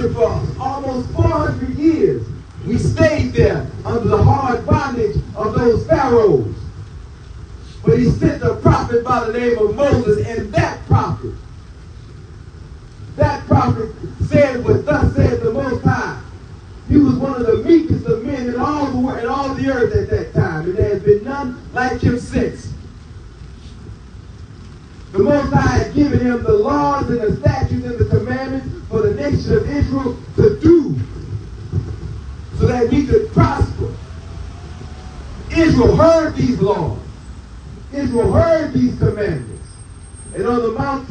Egypt for almost 400 years. We stayed there under the hard bondage of those pharaohs. But he sent a prophet by the name of Moses, and that prophet said what thus said the Most High. He was one of the meekest of men in all the earth at that time, and there has been none like him since. The Most High had given him the laws and the statutes and the commandments for the nation of Israel to do, so that we could prosper. Israel heard these laws. Israel heard these commandments. And on the Mount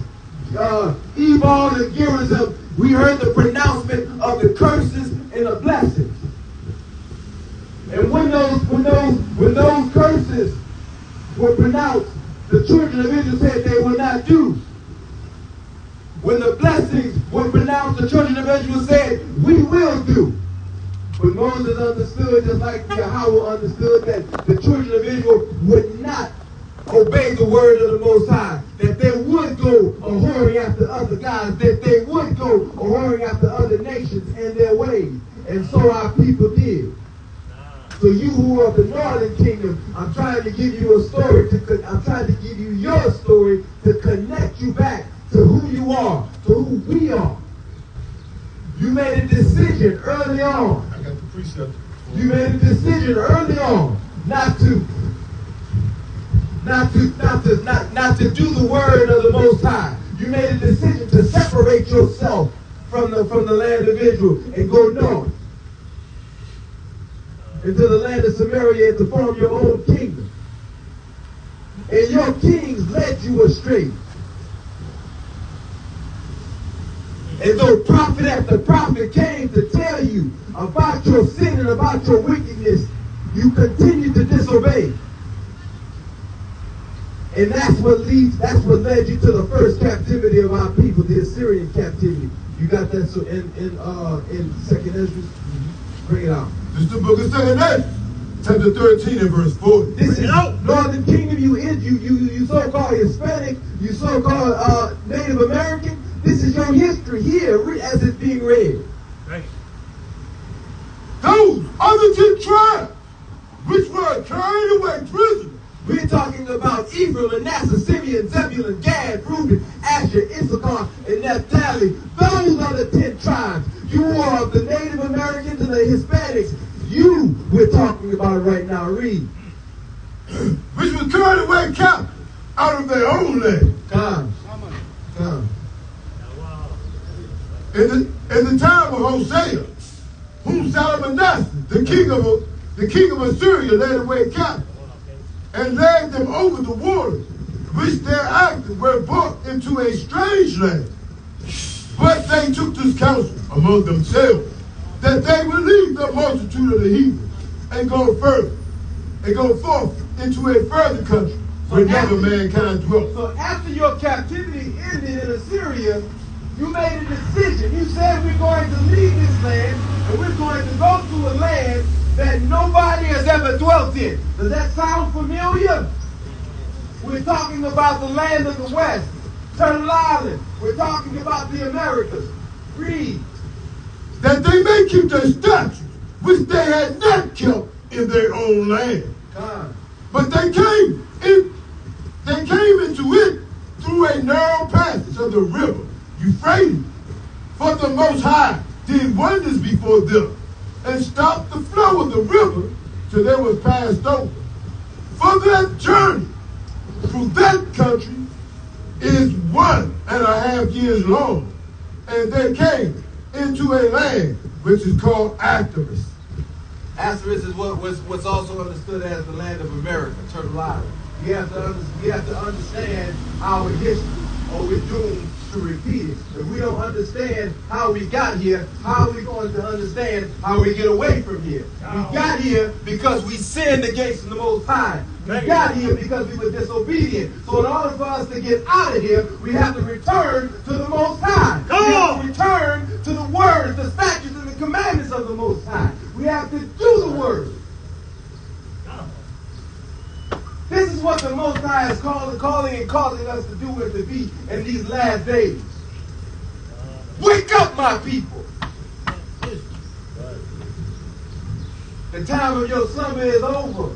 Ebal and Gerizim, we heard the pronouncement of the curses and the blessings. And when those curses were pronounced, the children of Israel said they will not do. When the blessings were pronounced, the children of Israel said, we will do. But Moses understood, just like Yahweh understood, that the children of Israel would not obey the word of the Most High, that they would go a-whoring after other gods, that they would go a-whoring after other nations and their ways. And so our people did. So you who are of the northern kingdom, I'm trying to give you a story. I'm trying to give you your story to connect you back to who you are, to who we are. You made a decision early on. I got the precept. You made a decision early on not to do the word of the Most High. You made a decision to separate yourself from the land of Israel and go north into the land of Samaria and to form your own kingdom. And your kings led you astray. And though prophet after prophet came to tell you about your sin and about your wickedness, you continue to disobey. And that's what led you to the first captivity of our people, the Assyrian captivity. You got that so in Second Ezra? Bring it out. This is the book of Second Ezra, chapter 13 and verse 40. This is Northern Kingdom, you so-called Hispanic, you so-called Native American. This is your history here as it's being read. Right. Those other 10 tribes which were carried away prisoners. We're talking about Ephraim, Manasseh, Simeon, Zebulun, Gad, Reuben, Asher, Issachar, and Naphtali. Those are the 10 tribes. You are of the Native Americans and the Hispanics. You we're talking about right now. Read. Which was carried away captive out of their own land. Come. In the time of Hosea, whom Salmanasseh, the king of Assyria, led away captive, and led them over the waters, which thereafter were brought into a strange land. But they took this counsel among themselves, that they would leave the multitude of the heathen and go forth into a further country where never mankind dwelt. So after your captivity ended in Assyria, you made a decision. You said we're going to leave this land and we're going to go to a land that nobody has ever dwelt in. Does that sound familiar? We're talking about the land of the West, Turtle Island. We're talking about the Americas. Read. That they may keep their statutes, which they had not kept in their own land. But they came into it through a narrow passage of the river Euphrates. For the Most High did wonders before them, and stopped the flow of the river till they was passed over. For that journey through that country is 1.5 years long, and they came into a land which is called Asterisk. Asterisk is what's also understood as the land of America, Turtle Island. You have to understand our history, or we're doomed to repeat it. If we don't understand how we got here, how are we going to understand how we get away from here? We got here because we sinned against the Most High. We got here because we were disobedient. So in order for us to get out of here, we have to return to the Most High. We have to return to the words, the statutes, and the commandments of the Most High. We have to do the word. This is what the Most High is calling and causing us to do and to be in these last days. Wake up, my people. The time of your slumber is over.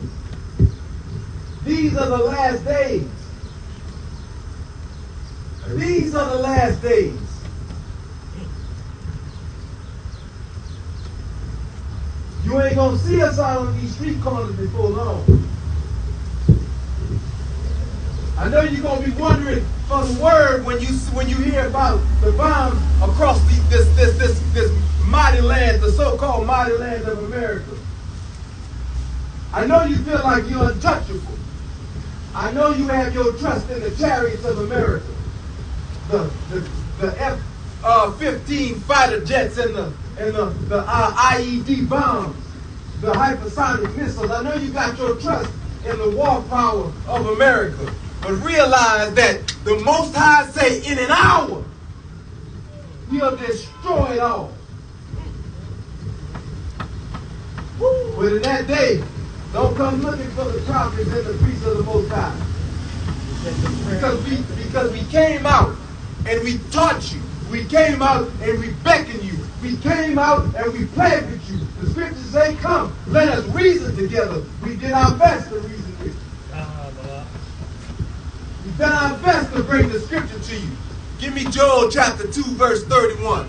These are the last days. These are the last days. You ain't gonna see us out on these street corners before long. I know you're gonna be wondering for the word when you hear about the bombs across this mighty land, the so-called mighty land of America. I know you feel like you're untouchable. I know you have your trust in the chariots of America, the F-15 fighter jets and the IED bombs, the hypersonic missiles. I know you got your trust in the war power of America. But realize that the Most High say in an hour, he'll destroy it all. But in that day, don't come looking for the prophets and the priests of the Most High. Because we came out and we taught you. We came out and we beckoned you. We came out and we played with you. The scriptures say, come, let us reason together. We did our best to reason with you. We've done our best to bring the scripture to you. Give me Joel chapter 2, verse 31.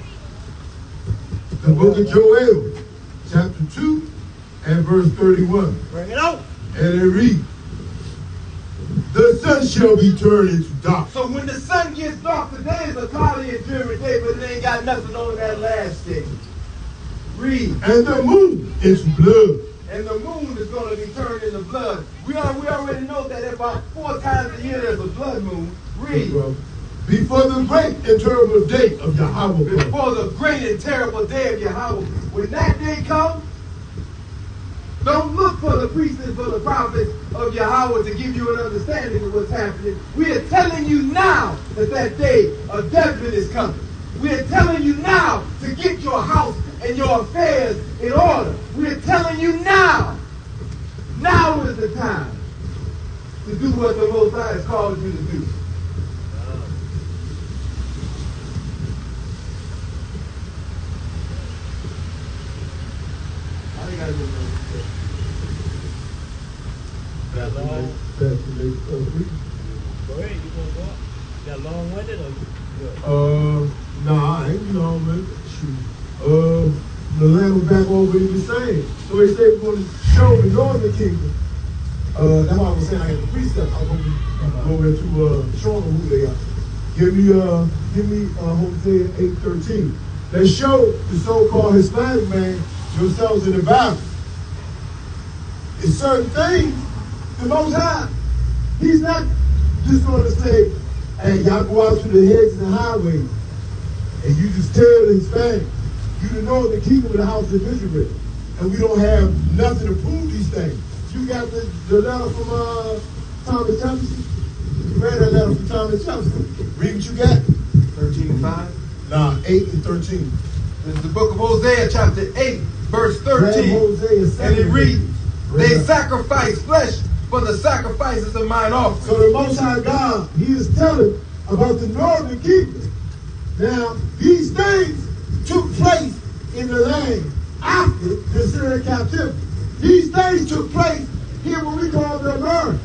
The book of Joel, chapter 2 and verse 31. Bring it out. And it reads, the sun shall be turned into dark. So when the sun gets dark, today is a cloudy and dreary day, but it ain't got nothing on that last day. Read. And the moon into blood. And the moon is going to be turned into blood. We already know that about 4 times a year there's a blood moon. Read. Before the great and terrible day of Yahweh. Before the great and terrible day of Yahweh. When that day comes, don't look for the priests and for the prophets of Yahweh to give you an understanding of what's happening. We are telling you now that that day of judgment is coming. We are telling you now to get your house and your affairs in order. We are telling you now. Now is the time to do what the Most High has called you to do. I think I just know. That long? Go ahead, Go ahead, you gonna go up? That long-winded or you good? Nah, I ain't long-winded. Shoot. The land was back over in the same. So they said we're going to show the northern kingdom. That's why I was saying I had the precepts. I was going to go over to show them who they are. Give me Hosea 8:13. They show the so-called Hispanic man yourselves in the Bible. It's certain things, the Most High, he's not just going to say, hey, y'all go out to the hedges and highways, and you just tell the Hispanics, you the northern kingdom of the house of Israel, and we don't have nothing to prove these things. You got the letter from Thomas Jefferson? You read that letter from Thomas Jefferson. Read what you got. 13 and 5? Nah, 8 and 13. This is the book of Hosea, chapter 8, verse 13. Hosea, and it reads, they sacrifice flesh for the sacrifices of mine offering. So the Most High God, he is telling about the northern kingdom. Now, these things took place in the land after the Syrian captivity. These things took place here what we call the America.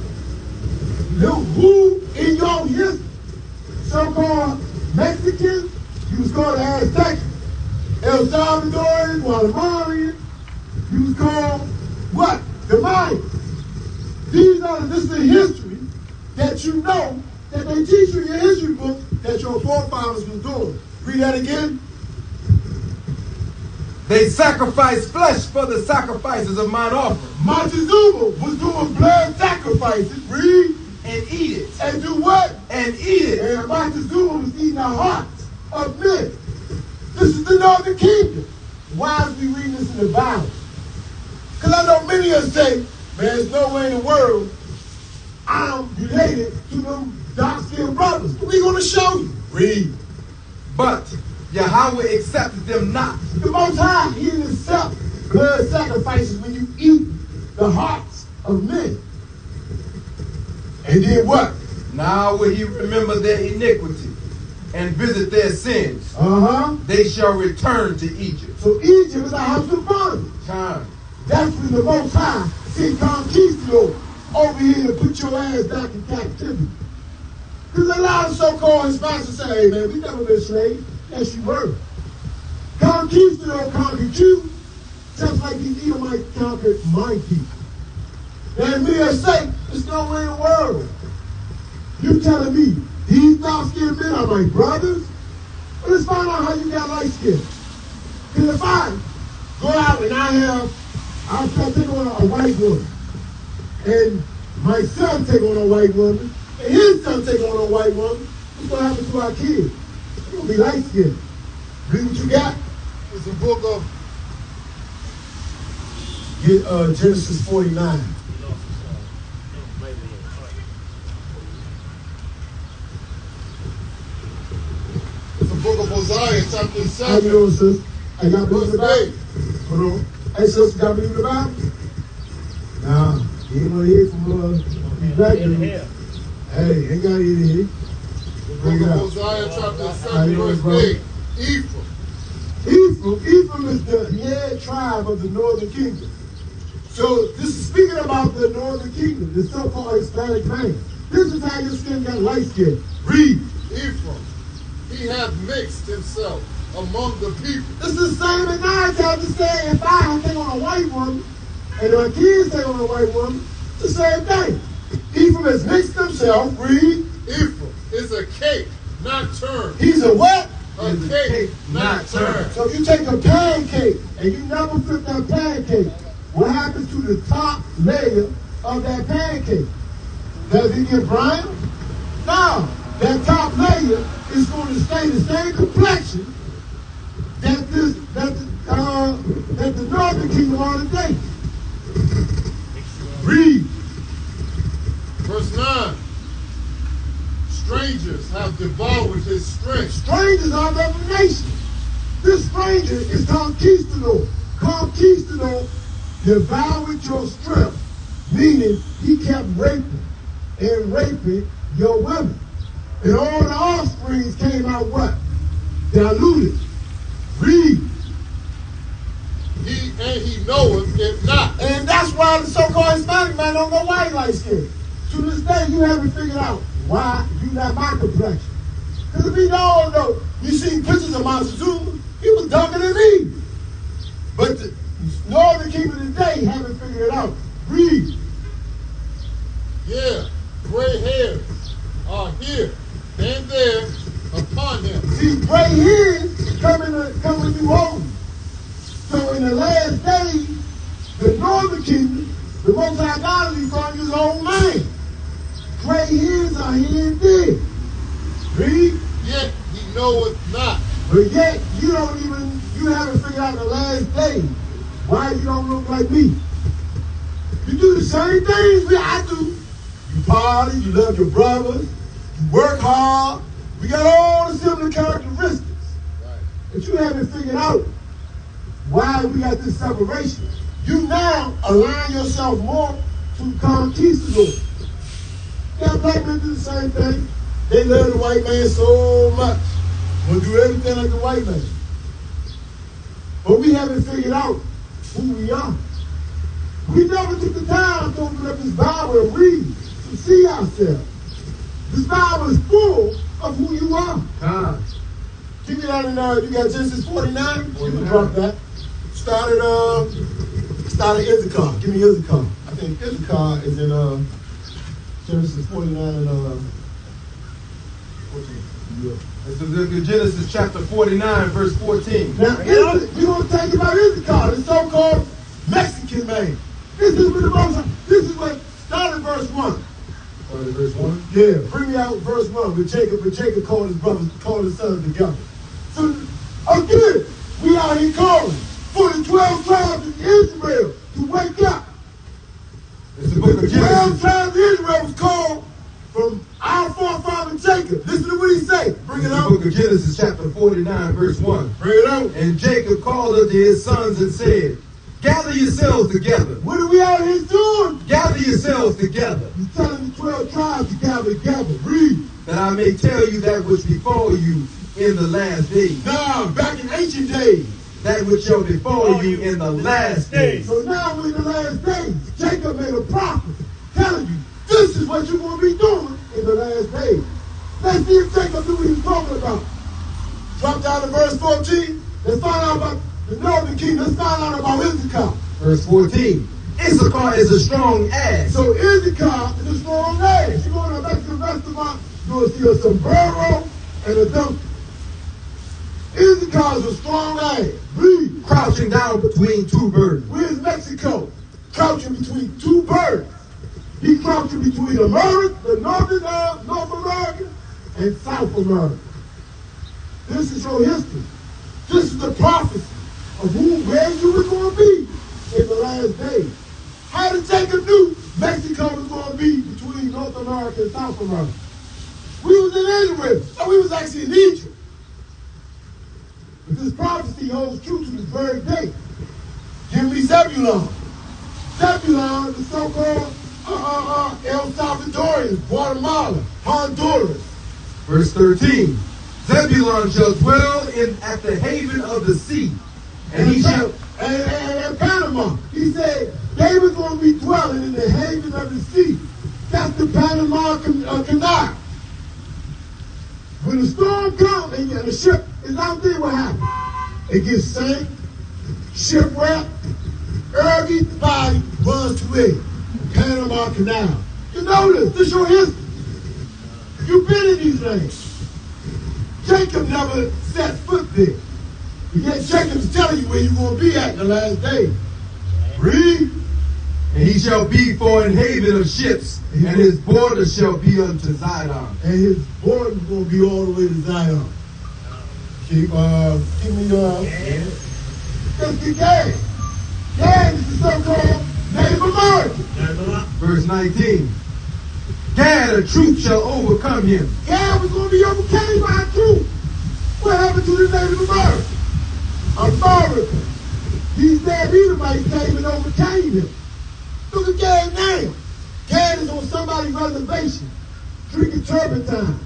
Who in your history, so-called Mexicans, you was called Aztecs, El Salvadorians, Guatemalans, you was called what? The Mayans. This is the history that you know that they teach you in your history book that your forefathers was doing. Read that again. They sacrifice flesh for the sacrifices of mine offering. Montezuma was doing blood sacrifices. Read. And eat it. And do what? And eat it. And Montezuma was eating the hearts of men. This is the northern kingdom. Why is we reading this in the Bible? Because I know many of us say, man, there's no way in the world I'm related to them dark-skinned brothers. We're going to show you. Read. But Yahweh accepted them not. The Most High, he didn't accept blood sacrifices when you eat the hearts of men. And then what? Now will he remember their iniquity and visit their sins. Uh-huh. They shall return to Egypt. So Egypt is a house of bondage. Time. That's when the Most High sent conquistador over here to put your ass back in captivity. Because a lot of so-called Hispanics say, hey man, we never been slaves. Yes, you were. Conquistador conquered you, just like the Edomites conquered my people. And me or say, there's no way in the world. You telling me these dark-skinned men are my brothers? Well, let's find out how you got light skin. Because if I go out and I'll start taking on a white woman, and my son take on a white woman, and his son take on a white woman, what's going to happen to our kids? They're going to be light skinned. Read what you got. It's a book of Genesis 49. Book of Hosea, chapter 7. How you doing, sis? I got believe the Bible. Hold on. Hey, sis, you got believe the Bible? Nah, you ain't gonna hear from black people. Hey, ain't gotta eat it. Book of Hosea, chapter 7, verse 8. Ephraim is the head tribe of the northern kingdom. So this is speaking about the northern kingdom, the so-called Hispanic man. This is how your skin got light skin. Read. Ephraim, he hath mixed himself among the people. This is the same as I have to say if I take on a white woman and my kids take on a white woman, it's the same thing. Ephraim has mixed himself. Read. Ephraim is a cake, not turned. He's a what? A cake, not turned. So if you take a pancake and you never flip that pancake, what happens to the top layer of that pancake? Does it get brown? No. That top layer is going to stay the same complexion that the northern kingdom are today. Read. Verse 9. Strangers have devoured his strength. Strangers are the nation. This stranger is conquistador. Conquistador devoured your strength, meaning he kept raping and raping your women. And all the offsprings came out what? Diluted. Read. He knoweth it not. And that's why the so-called Hispanic man don't know why he light skin. To this day, you haven't figured out why you not my complexion. Because if you don't know, you see pictures of Montezuma, he was darker than me. But the northern kingdom today haven't figured it out. Read. Yeah, gray hairs are here and there upon him. See, gray hairs coming to old. So in the last days, the northern kingdom, the Most High God is going to his own man. Gray hairs are here and there. Read. Yet he knoweth not. But yet you haven't figured out the last days why you don't look like me. You do the same things I do. You party, you love your brothers, you work hard. We got all the similar characteristics. Right. But you haven't figured out why we got this separation. You now align yourself more to conquistador. Yeah, black men do the same thing. They love the white man so much. We'll do everything like the white man. But we haven't figured out who we are. We never took the time to open up this Bible and read to see ourselves. This Bible is full of who you are. Give me that in you got Genesis 49? You can drop that. Start at Issachar. Give me Issachar. I think Issachar is in Genesis 49 and 14. Yeah. Let's look at Genesis chapter 49, verse 14. Now, we're going to talk about Issachar, the so-called Mexican man. This is what started verse 1. Started verse 1? Yeah, bring me out verse 1 with Jacob. But Jacob called his brothers, called his sons together. So, again, we out here calling for the 12 tribes of Israel to wake up. It's the book of The 12 Genesis. tribes of Israel was called from our forefather Jacob. Listen to what he say. Bring it The out. book of Genesis chapter 49, verse 1. Bring it out. And Jacob called unto his sons and said, gather yourselves together. What are we out here doing? Gather yourselves together, He's telling the 12 tribes to gather together. Read. that I may tell you that which befall you in the last days. Now, back in ancient days, that which shall befall you in the last days. So now we're in the last days. Jacob made a prophecy telling you this is what you're going to be doing in the last days. Let's see if Jacob knew what he was talking about. Drop down to verse 14. Let's find out about the northern kingdom. Let's find out about Issachar. Verse 14. Issachar is a strong ass. So Issachar is a strong ass. You're going to back to the restaurant, you're going to see a sombrero and a donkey. Issachar is a strong ass. Read. Crouching down between two birds. Where's Mexico? Crouching between two birds. He crouching between America, the North America, and South America. This is your history. This is the prophecy of where you were going to be in the last days. How did Jacob knew Mexico was going to be between North America and South America? We was in Israel. So we was actually in Egypt. But this prophecy holds true to this very day. Give me Zebulon. Zebulon, the so-called El Salvadorians, Guatemala, Honduras. Verse 13. Zebulon shall dwell at the haven of the sea, and he shall... And Panama. He said they were going to be dwelling in the haven of the sea. That's the Panama Canal. When the storm comes and the ship is out there, what happens? It gets sank, shipwrecked, everybody runs to it. Panama Canal. You know this. This is your history. You've been in these lands. Jacob never set foot there. Yet Jacob's telling you where you're going to be at in the last day. Read. And he shall be for an haven of ships, and his border shall be unto Zion. And his border is going to be all the way to Zion. Give me, let's get Gad. Gad is the so-called Native American. Verse 19. Gad, a troop shall overcome him. Gad was going to be overcame by a troop. What happened to the Native American? America. These damn Edomites came and overcame him. Look at Gad now. Gad is on somebody's reservation, drinking turpentine.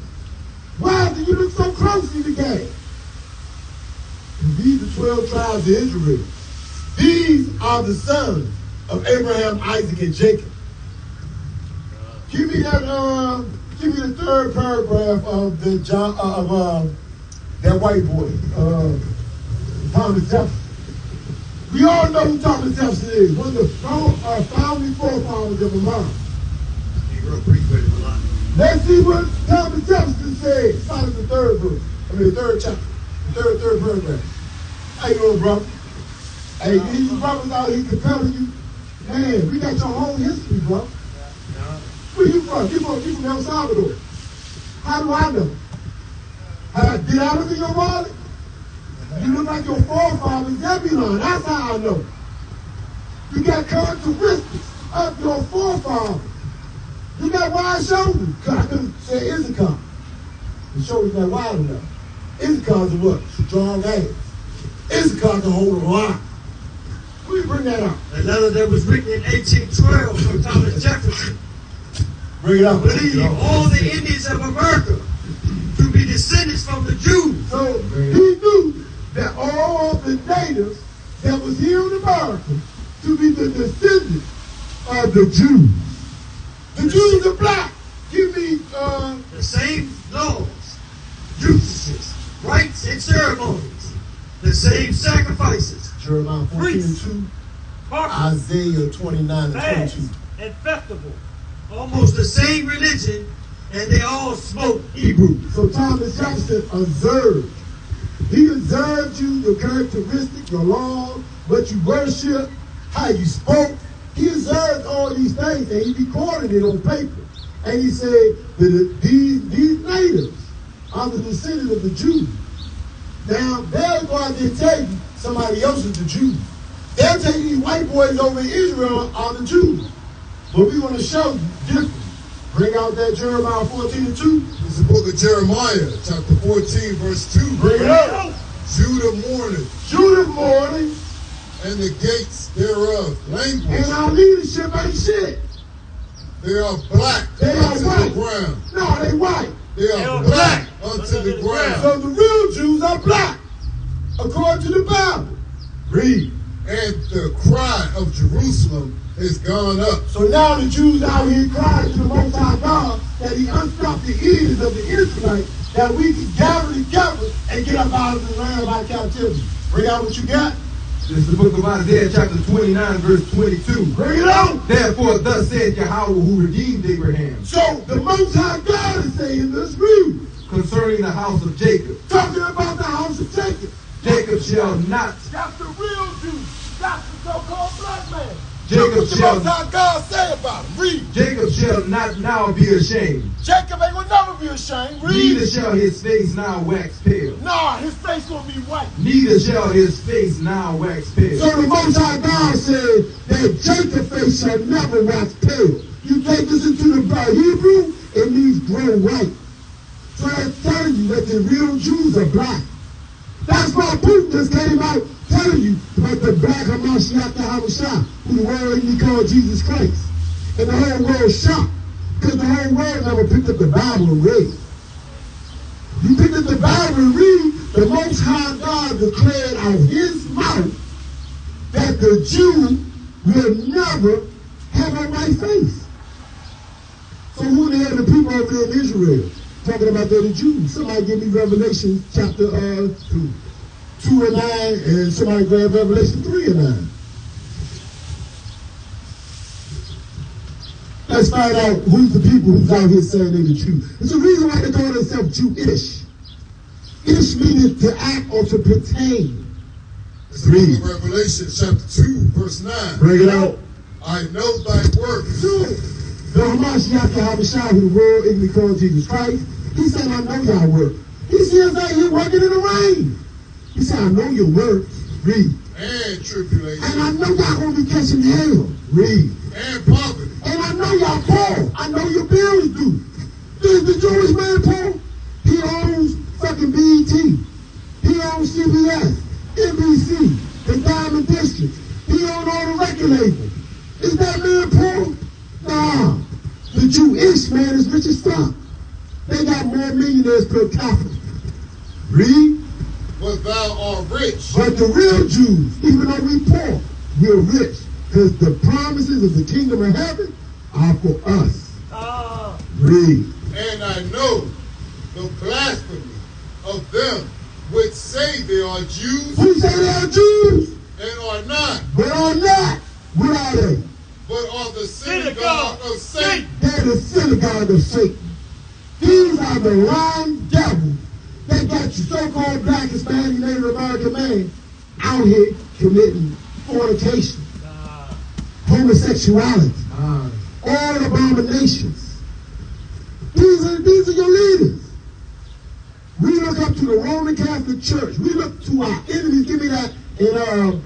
Why do you look so closely to Gad? And these are 12 tribes of Israel. These are the sons of Abraham, Isaac, and Jacob. Give me that. Give me the third paragraph of the that white boy, Thomas Jefferson. We all know who Thomas Jefferson is. One of the founding forefathers of America. He wrote pretty good a lot. Let's see what Thomas Jefferson said. Start in the third book. The third chapter. The third paragraph. How you doing, brother? Hey, these brothers out here compelling you. Man, we got your whole history, bro. Where you from? You from El Salvador. How do I know? Did I look in your wallet? You look like your forefathers, Zebulon. That's how I know. You got characteristics of your forefathers. You got wide shoulders. I could say Issachar. The shoulders not wide enough. Issachar's a what? Strong ass. Issachar can hold a rock. Where you bring that out? A letter that was written in 1812 from Thomas Jefferson. Bring it out. Believe all the Indians of America to be descendants from the Jews. So he knew that all of the natives that was here in America to be the descendants of the Jews. The Jews are black. Give me the same laws, usages, rites, and ceremonies, the same sacrifices. Jeremiah 14:2, Isaiah 29:22. And festival, almost the same religion, and they all spoke Hebrew. So Thomas Jefferson observed. He observed you, your characteristics, your laws, what you worship, how you spoke. He observed all these things and he recorded it on paper. And he said that these natives are the descendants of the Jews. Now, they'll go out there and tell you somebody else is the Jews. They'll tell you these white boys over in Israel are the Jews. But we want to show you different. Bring out that Jeremiah 14:2. It's the book of Jeremiah, chapter 14, verse 2. Bring it up. Judah mourneth, Judah mourning, and the gates thereof languish. and our leadership ain't shit. They are black They are unto white. the ground. No, they white. They are black unto the ground. So the real Jews are black, according to the Bible. Read. And the cry of Jerusalem is gone up. So now the Jews out here crying to the Most High God that he unstopped the ears of the Israelites, that we can gather together and get up out of the land of our captivity. Bring out what you got. This is the book of Isaiah, chapter 29, verse 22. Bring it out. Therefore, thus said Yahweh, who redeemed Abraham, So the Most High God is saying this, read, concerning the house of Jacob. talking about the house of Jacob. Jacob shall not, That's the real Jews. That's the so-called black man. Jacob Look what the shall, Most High God say about him. Read. Jacob shall not now be ashamed, Jacob ain't gonna never be ashamed. Read. neither shall his face now wax pale. Nah, his face gonna be white. Neither shall his face now wax pale. So the Most High God said that Jacob's face shall never wax pale. You take this into the Hebrew, it means grow white. So that's telling you that the real Jews are black. That's why Putin just came out telling you about the black Hamashiach Yahushua, who the world even called Jesus Christ. And the whole world shocked, because the whole world never picked up the Bible and read. You pick up the Bible and read, the Most High God declared out his mouth that the Jew will never have a white face. So who the hell are the people over there in Israel talking about they're the Jews? Somebody give me Revelation chapter 2 and 9, and somebody grab Revelation 3 and 9. Let's find out who's the people who's out here saying they're the Jews. There's a reason why they call themselves Jewish. Ish meaning to act or to pertain. It's the book of Revelation, chapter 2, verse 9. Bring it out. I know thy works. The Hamashiach Yahushua, who the world ignorantly called Jesus Christ, he said, I know y'all work. He says out here working in the rain. He said, I know your works. Read. And tribulation. And I know y'all gonna be catching hell. Read. And poverty. And I know y'all poor. I know your bills due. Is the Jewish man poor? He owns fucking BET. He owns CBS, NBC, the Diamond District. He owns all the record labels. Is that man poor? Nah. The Jewish man is rich as fuck. They got more millionaires per capita. Read. But thou art rich. But the real Jews, even though we poor, we're rich. Because the promises of the kingdom of heaven are for us. Read. And I know the blasphemy of them which say they are Jews. Who say they are Jews? And are not. But are not. What are they? But are the synagogue of Satan. They're the synagogue of Satan. These are the lying devils that got you so-called black, Hispanic, Native American man out here committing fornication, homosexuality, all abominations. These are your leaders. We look up to the Roman Catholic Church. We look to our enemies. Give me that in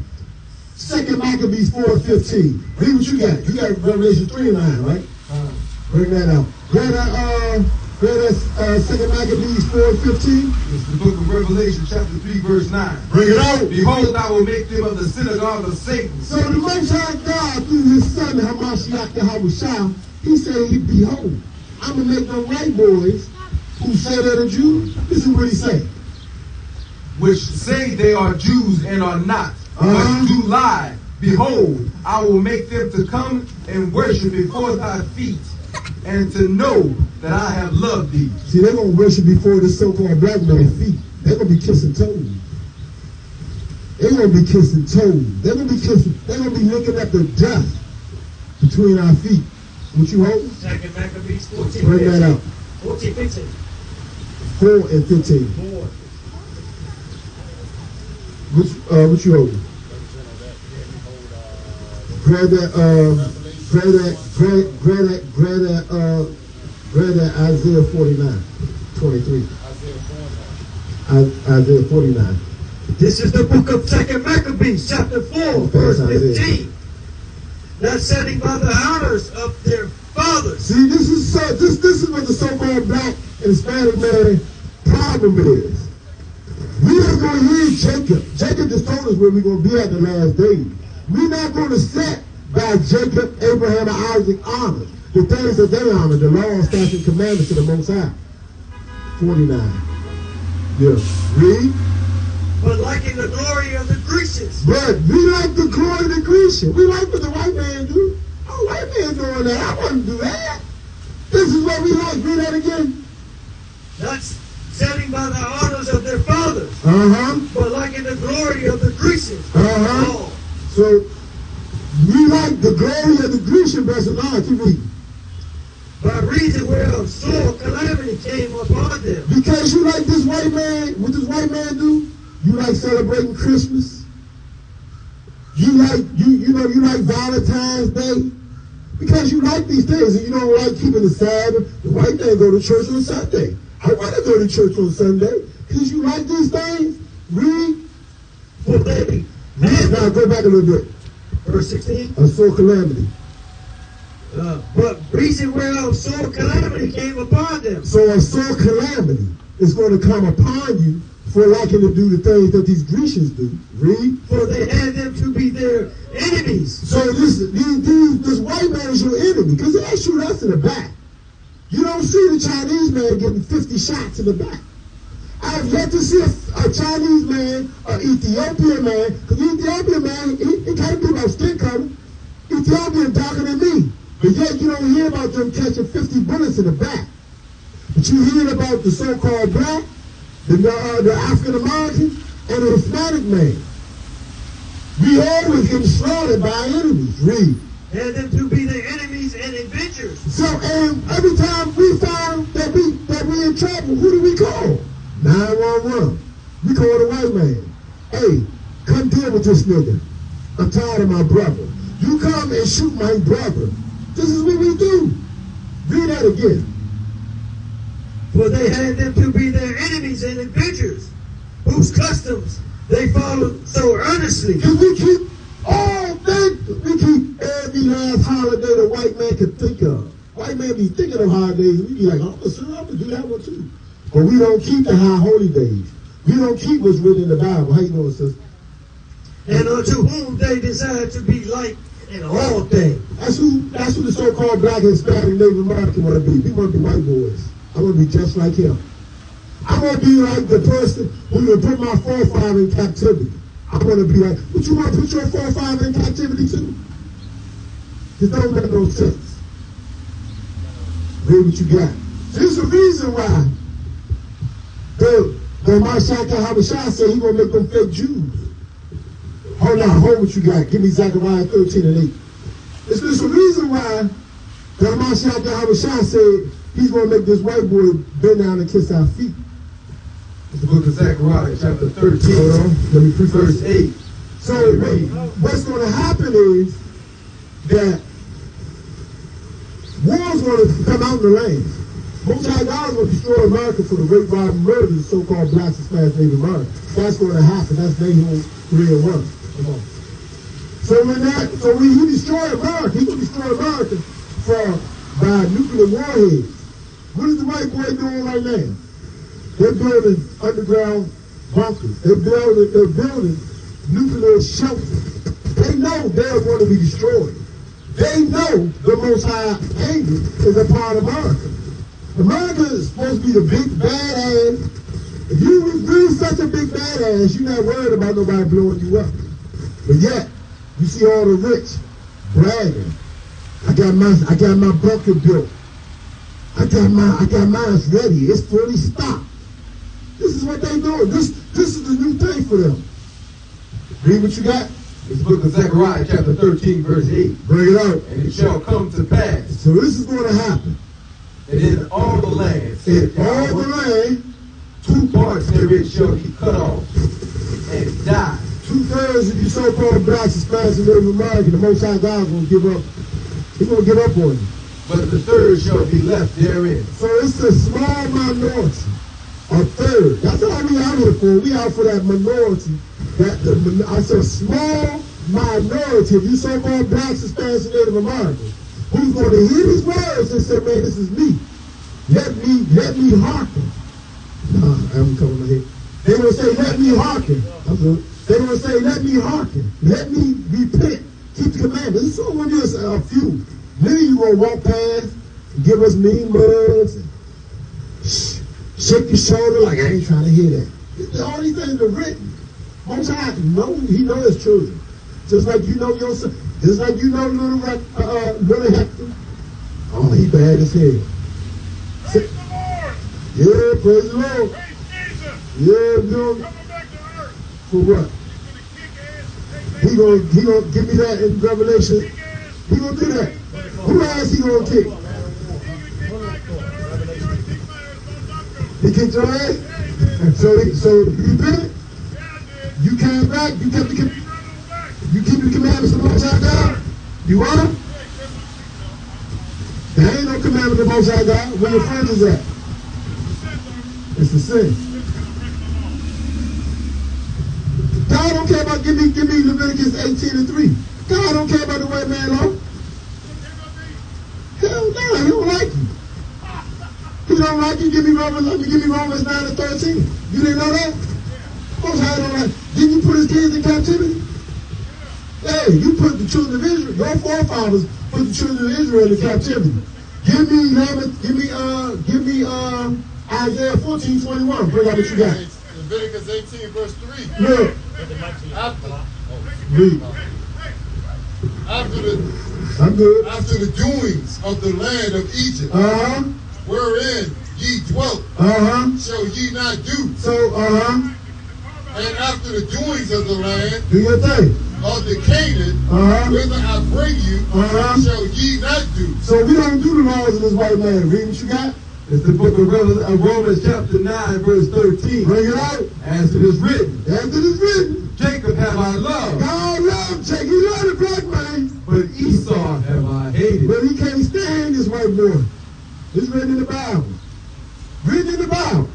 2 Maccabees 4:15. Read what you got. You got Revelation 3 and 9, right? Bring that out. Grab that 2 Maccabees 4:15. It's the book of Revelation, chapter 3, verse 9. Bring it out. Behold, I will make them of the synagogue of Satan. So the Most High God, through his son, Hamashiach Yahushua, he said, behold, I'm going to make them white boys who say they're the Jews. This is what he said. Which say they are Jews and are not, but do lie. Behold, I will make them to come and worship before thy feet, and to know that I have loved thee. See, they're going to worship before the so-called black man's feet. They're going to be kissing toes. They're going to be kissing toes. They're going to be kissing, they're going to be looking at the dust between our feet. What you hold? 2 Maccabees 14. Bring that out. 14, 15. 4 and 15. 4. What you holding? Grab that Isaiah 49, 23. Isaiah 49. This is the book of 2 Maccabees, chapter 4, verse 15. Not setting by the honors of their fathers. See, this is what the so-called black and Hispanic man problem is. We're not going to hear Jacob. Jacob just told us where we're going to be at the last days. We're not going to set by Jacob, Abraham, and Isaac honor the things that they honor, the law, statutes, and commandments of the Most High. 49. Yeah. Read. but liking the glory of the Grecians. But we like the glory of the Grecian. We like what the white man do. Oh, white man doing that. I wouldn't do that. This is what we like. Read that again. Not setting by the honors of their fathers, but liking the glory of the Grecians. Oh. So we like the glory of the Grecian, verse 9. Keep reading. By reason whereof sore calamity came upon them. Because you like this white man, what this white man do? You like celebrating Christmas. You like you like Valentine's Day. Because you like these things and you don't like keeping the Sabbath. The white man go to church on Sunday. I want to go to church on Sunday because you like these things. Read. Now go back a little bit. Verse 16. A sore calamity. But reason whereof sore calamity came upon them. So a sore calamity is going to come upon you for liking to do the things that these Grecians do. Read. For they had them to be their enemies. So this white man is your enemy because they shoot us in the back. You don't see the Chinese man getting 50 shots in the back. I've yet to see a Chinese man, an Ethiopian man, because the Ethiopian man, he can't be about skin color. Ethiopian darker than me. But yet you don't hear about them catching 50 bullets in the back. But you hear about the so-called black, the African American, and the Hispanic man. We always get slaughtered by our enemies. Read. And them to be their enemies and adventurers. So, and every time we found that we in trouble, who do we call? 911. We call the white man. Hey, come deal with this nigga. I'm tired of my brother. You come and shoot my brother. This is what we do. Read that again. For they had them to be their enemies and adventurers, whose customs they followed so earnestly. Because we keep every last holiday the white man can think of. White man be thinking of holidays, and we be like, I'm going to do that one too. But we don't keep the high holy days. We don't keep what's written in the Bible. How you doing, sister? And unto whom they desire to be like in all things. That's who the so-called black and Hispanic Native American want to be. We want to be white boys. I want to be just like him. I want to be like the person who will put my forefather in captivity. I want to be like, what you want to put your forefather in captivity too? It don't make no sense. Read what you got. There's a reason why the Mashaka Habashah said he going to make them fake Jews. Hold what you got. Give me Zechariah 13 and 8. There's a reason why the Mashaka Habashah said he's going to make this white boy bend down and kiss our feet. It's the book of Zechariah, chapter 13. Hold on. Let me preach verse 8. So what's going to happen is that war's going to come out in the land. Most High God is going to destroy America for the rape, robbery, murder of so-called blacks and Spanish Native Americans. That's going to happen. That's Nahum 3 and 1. Come on. So when he destroy America, he's going to destroy America by nuclear warheads. What is the white boy doing right now? They're building underground bunkers. They're building nuclear shelters. They know they're going to be destroyed. They know the Most High anger is upon America. America is supposed to be the big bad ass. If you was really such a big bad ass, you're not worried about nobody blowing you up. But yet, you see all the rich bragging. I got my bunker built. I got mine ready. It's fully stocked. This is what they doing. This is the new thing for them. Read what you got. It's the book of Zechariah, chapter 13, verse 8. Bring it out. And it shall come to pass. So this is going to happen. And in all the land, In all the land, 2 parts therein shall he cut off and die. 2/3 of you so-called blacks, Hispanics, and Native American, the Most High God is going to give up. He's going to give up on you. But the third shall be left therein. So it's a small minority. A third. That's all we out here for. We out for that minority. I said small minority of you so-called blacks, Hispanics, and Native Americans who's going to hear these words and say, man, this is me. Let me hearken. Nah, I haven't covered my head. They will say, let me hearken. They will say, let me hearken. Let me repent. Keep the commandments. This is only a few. Many of you will walk past and give us mean mugs and shake your shoulder like I ain't trying to hear that. All these things are written. Most High know, he knows his children. Just like you know your son. Just like you know little Hector. Oh, he bad as hell. Praise the Lord. Yeah, praise the Lord. Praise Jesus. Yeah, you know, Coming back to earth. for what? He's going to kick ass. He gonna give me that in Revelation. Kick ass. He gonna do that. Who ass he gonna kick? He kicked your ass? So you did it? You came back? You kept you keep the commandments of the Most High God? You want them? There ain't no commandment of the Most High God. Where your friends is at? It's the sin. God don't care about give me Leviticus 18:3. God don't care about the white man law. Hell no, he don't like you. He don't like you. Give me Romans 9:13. You didn't know that? Most High don't like. Didn't you put his kids in captivity? Hey, you put the children of Israel. Your forefathers put the children of Israel in captivity. Give me Isaiah 14:21. Bring out what you got. Leviticus 18, verse 3. Look. Read. I'm good. After the doings of the land of Egypt, wherein ye dwelt, shall ye not do. So, And after the doings of the land do your thing. of the Canaan, whither I bring you, shall ye not do. So we don't do the laws of this white man. Read what you got. It's the book of Romans chapter 9, verse 13. Bring it out. As it is written, As it is written. Jacob have I loved, God loved Jacob. He loved the black man. but Esau have I hated. But he can't stand this white boy. It's written in the Bible. Written in the Bible.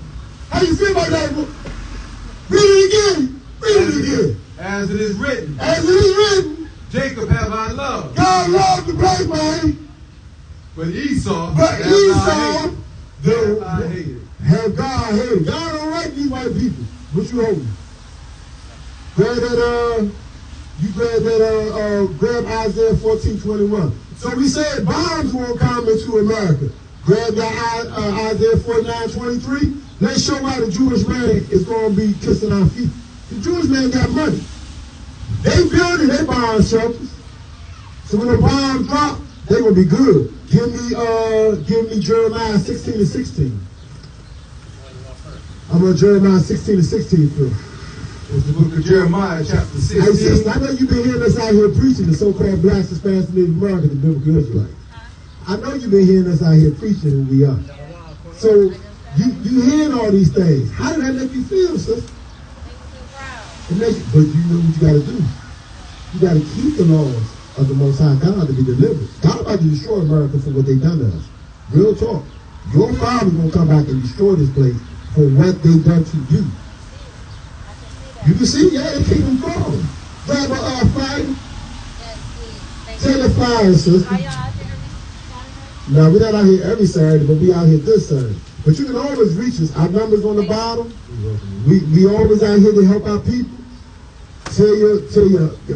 How you feel about that? Read it again. Read it again. As it is written, As it is written. Jacob have I loved, God loved the black man. but Esau But have I Esau hated. Have I hated. have God hated. God don't like these white people. What you holding? Grab that, grab Isaiah 14:21. So we said bombs won't come into America. Grab that Isaiah 49:23. Let's show why the Jewish man is going to be kissing our feet. The Jewish man got money. They building their bomb shelters. So when the bombs drop, they're going to be good. Give me Jeremiah 16:16. I'm on Jeremiah 16:16 first. It's the book of Jeremiah chapter Hey, sis, 16. I know you've been hearing us out here preaching, the so-called blacks, Hispanics, and Native Americans, the biblical Israelites. I know you've been hearing us out here preaching who we are. So you hearing all these things. How did that make you feel, sis? It makes you, but you know what you got to do. You got to keep the laws of the Most High God to be delivered. God about to destroy America for what they done to us. Real talk. Your father's going to come back and destroy this place for what they done to you. You can see, yeah, they keep them falling. Grab a fire. Tell the fire, sister. Are y'all out there every Saturday? No, we're not out here every Saturday, but we out here this Saturday. But you can always reach us. Our number's on the bottom. We always out here to help our people. Tell your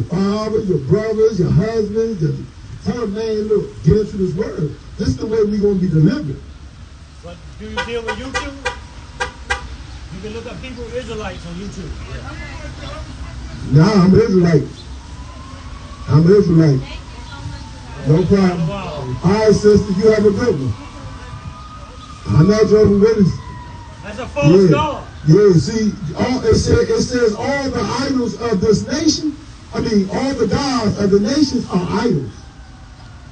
father, your brothers, your husbands, tell them, man, look, get into this word. This is the way we're going to be delivered. But do you deal with YouTube? You can look up Hebrew Israelites on YouTube. Nah, I'm an Israelite. I'm an Israelite. No problem. Wow. All right, sister, you have a good one. I'm not Jehovah's Witness. That's a false God. Yeah, see, it says all the idols of this nation, all the gods of the nations are idols.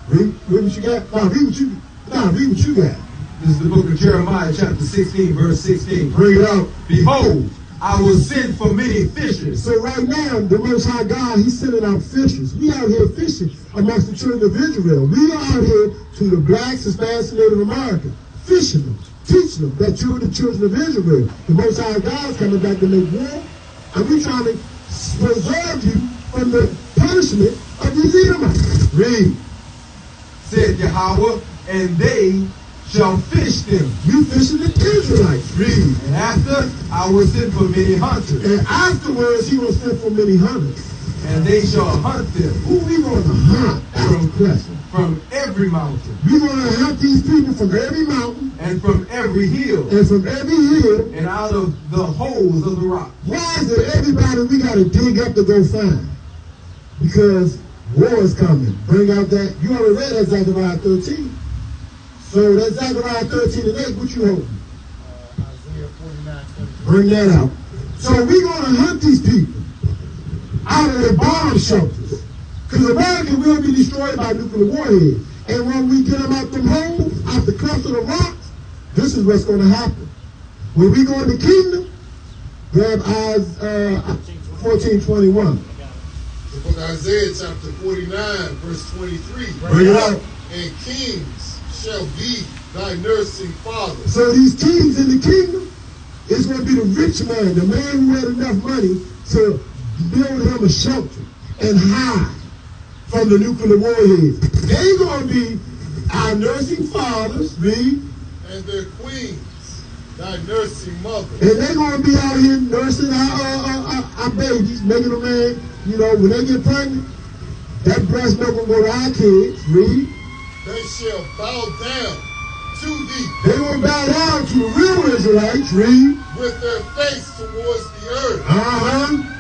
Read what you got. Read what you got. This is the book of Jeremiah chapter 16, verse 16. Bring it out. Behold, I will send for many fishers. So right now, the Most High God, He's sending out fishers. We out here fishing amongst the children of Israel. We are out here to the blacks, Hispanics, and Native Americans, fishing them, teaching them that you're the children of Israel. The Most High God's coming back to make war, and we trying to preserve you from the punishment of these Edomites. Read. Said Yahweh, and they shall fish them. You fishing the Israelites. Read. And after I will send for many hunters. And afterwards, He will send for many hunters. And they shall hunt them Who we going to hunt? That's the question. from every mountain We're going to hunt these people from every mountain and from every hill and from every hill. and out of the holes of the rock. Why is it everybody we got to dig up to go find? Because war is coming. Bring out that. You already read that Zechariah 13. So that's Zechariah 13 and 8. What you holding? Isaiah 49:23. Bring that out. So we're going to hunt these people out of their bomb shelters. Because America will be destroyed by nuclear warheads. And when we get them out them holes, out the cleft of the rocks, this is what's going to happen. When we go in the kingdom, grab Isaiah 14:21. The book of Isaiah chapter 49, verse 23. Bring it out. And kings shall be thy nursing father. So these kings in the kingdom, it's going to be the rich man, the man who had enough money to build him a shelter and hide from the nuclear warheads. They're going to be our nursing fathers, read, And their queens, thy nursing mother. and they're going to be out here nursing our babies, making them, man, you know, when they get pregnant, that breast milk will go to our kids, read. They shall bow down to thee They're going to bow down to the real Israelites, read. with their face towards the earth. Uh-huh.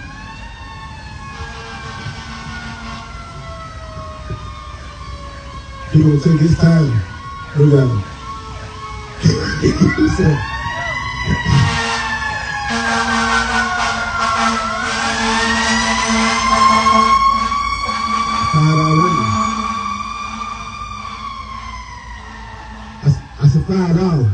He gonna take his time. Look at him. He said, "Five already." I said $5.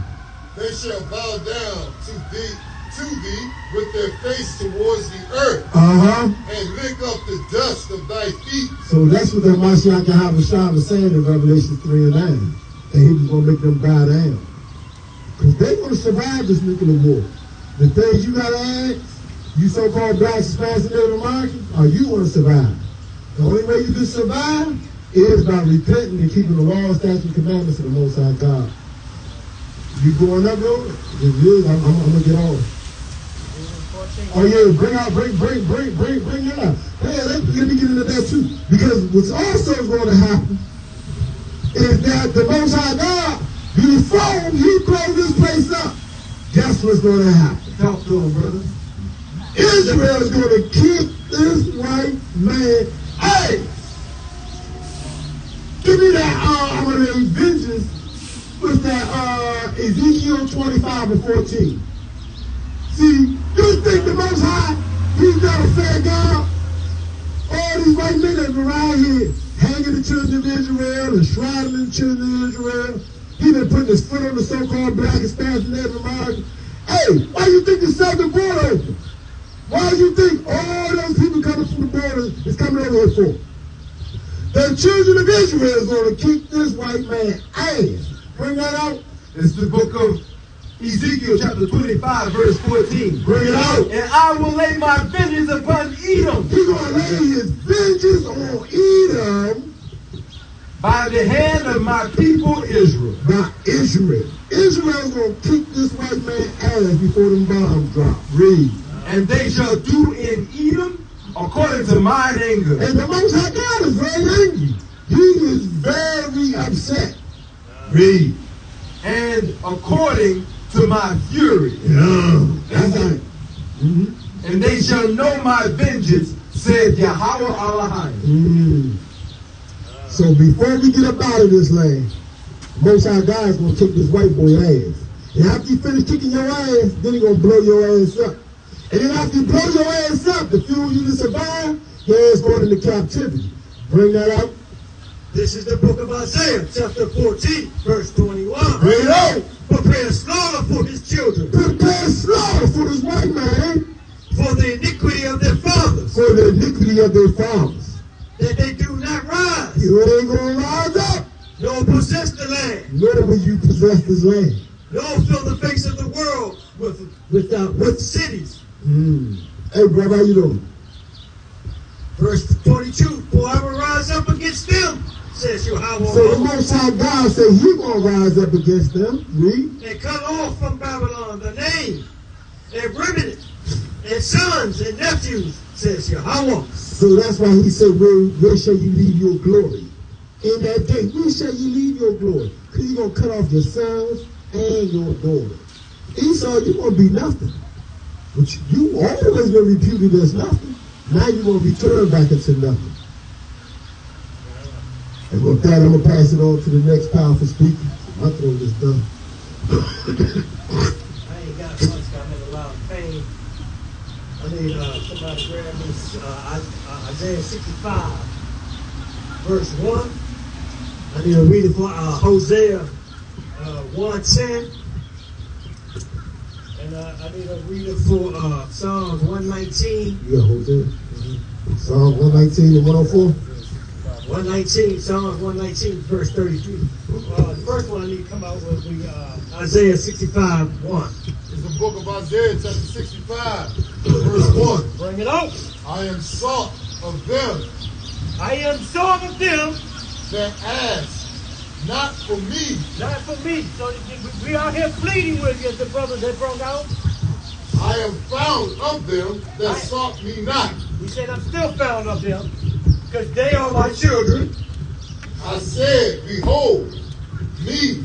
They shall bow down to thee with their face towards the earth, Uh-huh. and lick up the dust of thy feet. So that's what the Mashiach Yahawashi was saying in Revelation 3 and 9. That he was going to make them bow down. Because they're going to survive this nuclear war. The things you got to ask, you so-called blacks, Hispanics, and Native Americans, are you going to survive? The only way you can survive is by repenting and keeping the laws, statutes, and commandments of the Most High God. You going up, bro? I'm going to get off. Oh yeah, bring it out. Hey, let me get into that too. Because what's also going to happen is that the Most High God, before he closed this place up, guess what's going to happen? Talk to him, brother. Israel is going to kick this white man. Hey, give me that. I'm going to vengeance with that Ezekiel 25 and 14. See, you think the Most High, he's not a fair God? All these white men that are around here hanging the children of Israel and shrouding the children of Israel. He been putting his foot on the so-called black, Hispanic, and Native American. Hey, why you think the southern border open? Why do you think all those people coming from the border is coming over here for? The children of Israel is going to kick this white man ass. Bring that out. It's the book of Ezekiel chapter 25, verse 14. Bring it out. And I will lay my vengeance upon Edom He's going to lay his vengeance on Edom by the hand of my people Israel. by Israel. Israel's going to kick this white man ass before them bombs drop. Read. And they shall do in Edom according to mine anger. And the Most High God is very angry. He is very upset. Read. And according to my fury. Yeah. That's right. And they shall know my vengeance, said Yahweh Elohim. So before we get up out of this land, Most High God is going to kick this white boy ass. And after he finish kicking your ass, then he's going to blow your ass up. And then after you blow your ass up, to fuel you to survive, your ass going into captivity. Bring that out. This is the book of Isaiah, chapter 14, verse 21. Bring it out. Prepare slaughter for his children, Prepare slaughter for this white man, for the iniquity of their fathers, for the iniquity of their fathers. that they do not rise, You ain't going to rise up, nor possess the land, nor will you possess this land. nor fill the face of the world with cities. Hey, brother, how you doing? Verse 22, for I will rise up against them, says Yahweh, So the Most High God said he going to rise up against them. Read. and cut off from Babylon the name, and remnant, and sons and nephews, says Yahweh. So that's why he said, where shall you leave your glory? In that day, where shall you leave your glory? Because you're going to cut off your sons and your daughters. Esau, you're going to be nothing. But you always been reputed as nothing. Now you're going to be turned back into nothing. And with that, I'm going to pass it on to the next powerful speaker. My throat is done. I ain't got much. I'm in a lot of pain. I need somebody grab this Isaiah 65, verse 1. I need to read it for Hosea 1:10. And I need to read it for Psalms 119. You got Hosea? Psalm 119 and 104? 119, Psalms 119, verse 33. The first one I need to come out with be Isaiah 65, 1. It's the book of Isaiah, chapter 65, verse 1. Bring it out. I am sought of them I am sort of them, that ask, not for me. not for me. So we are here pleading with you, the brothers that brought out. I am found of them that sought me not. He said, I'm still found of them, because they are my children. I said, behold me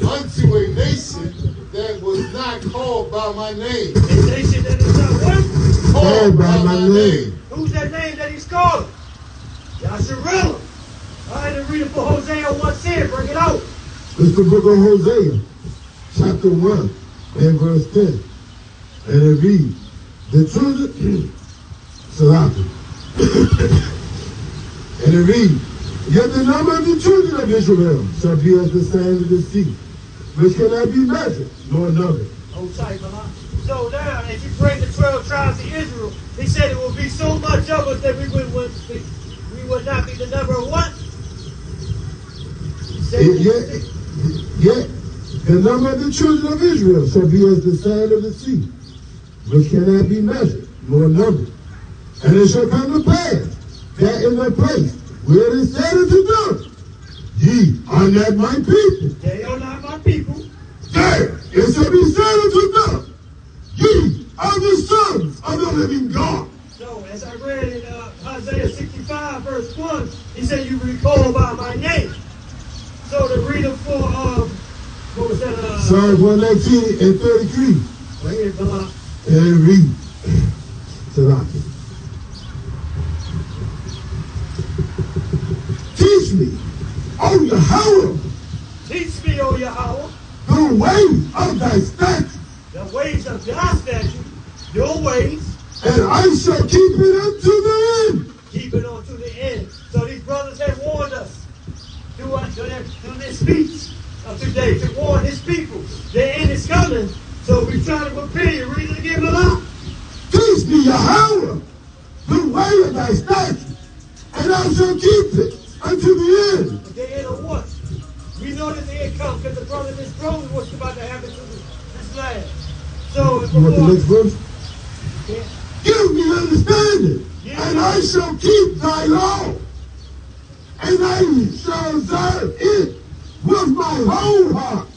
unto a nation that was not called by my name. A nation that is not what? Called by my name. Who's that name that he's calling? Yasharella. All right, then read it for Hosea 1:10. Bring it out. It's the book of Hosea, chapter 1, and verse 10. And it reads, the children, Salafi. And it reads, yet the number of the children of Israel shall be as the sand of the sea, which cannot be measured, nor numbered. Hold tight, Mama. So now, as you bring the 12 tribes of Israel, he said it will be so much of us that we would not be the number of what? Yet the number of the children of Israel shall be as the sand of the sea, which cannot be measured, nor numbered. And it shall come to pass that in the place where it is said unto them, ye are not my people, They are not my people. there it shall be said unto them, ye are the sons of the living God. So, as I read in Isaiah 65, verse 1, he said, you will be called by my name. So, the reader for, what was that? Psalms 119 and 33. Bring it, Mama. And it reads, Salafi. Teach me, O Yahweh, Teach me, O Yahweh, the way of thy statutes, the ways of thy statute, your ways, and I shall keep it unto the end. keep it on to the end. So these brothers have warned us through this speech of today to warn his people. The end is coming. So we try to prepare you. Read it again, Mama. Teach me, Yahweh, the way of thy statutes, and I shall keep it unto the end. The end of what? We know that the end comes because the brother in this throne what's about to happen to this land. So You want the next verse? yeah. Give me understanding, and I shall keep thy law, and I shall observe it with my whole heart.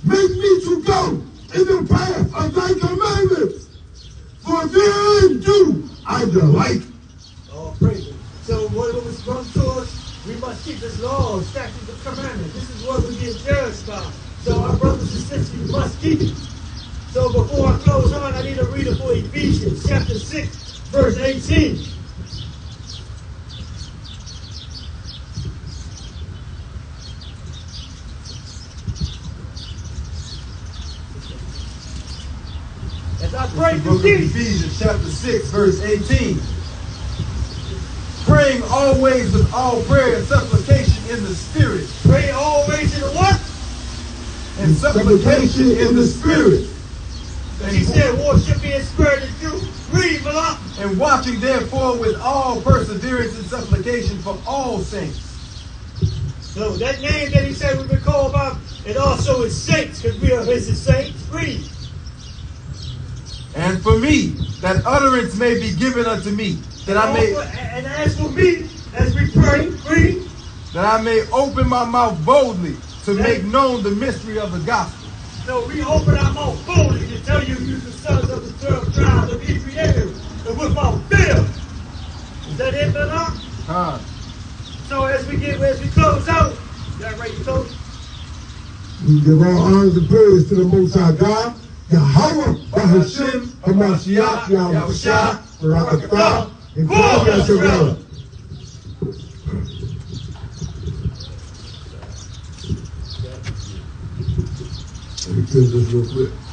Make me to go in the path of thy commandments, for therein do I delight. Oh, praise him. So what was brought to us, we must keep his laws, statutes, and commandments. This is what we're being judged by. So our brothers and sisters must keep it. So before I close on, I need to read it for Ephesians chapter 6, verse 18. As I pray Book through of these, Ephesians chapter 6, verse 18. Praying always with all prayer and supplication in the Spirit. pray always in the what? And supplication in the Spirit. And he said, worship me in spirit and truth. Read, Malak. And watching therefore with all perseverance and supplication for all saints. So that name that he said we've been called by, it also is saints, because we are his saints. Read. And for me, that utterance may be given unto me, that I may And as for me, as we pray, read. that I may open my mouth boldly to make known the mystery of the gospel. So we open our mouth boldly to tell you the sons of the 12 tribes of Israel. and without fear. Is that it, brother? Huh. So as we close out, y'all ready to close? We give all honors and praise to the Most High God, Yahweh, Bahashim, Hamashiach, Yahushua, Barakatah, and God bless your brother. Let me tell this real quick.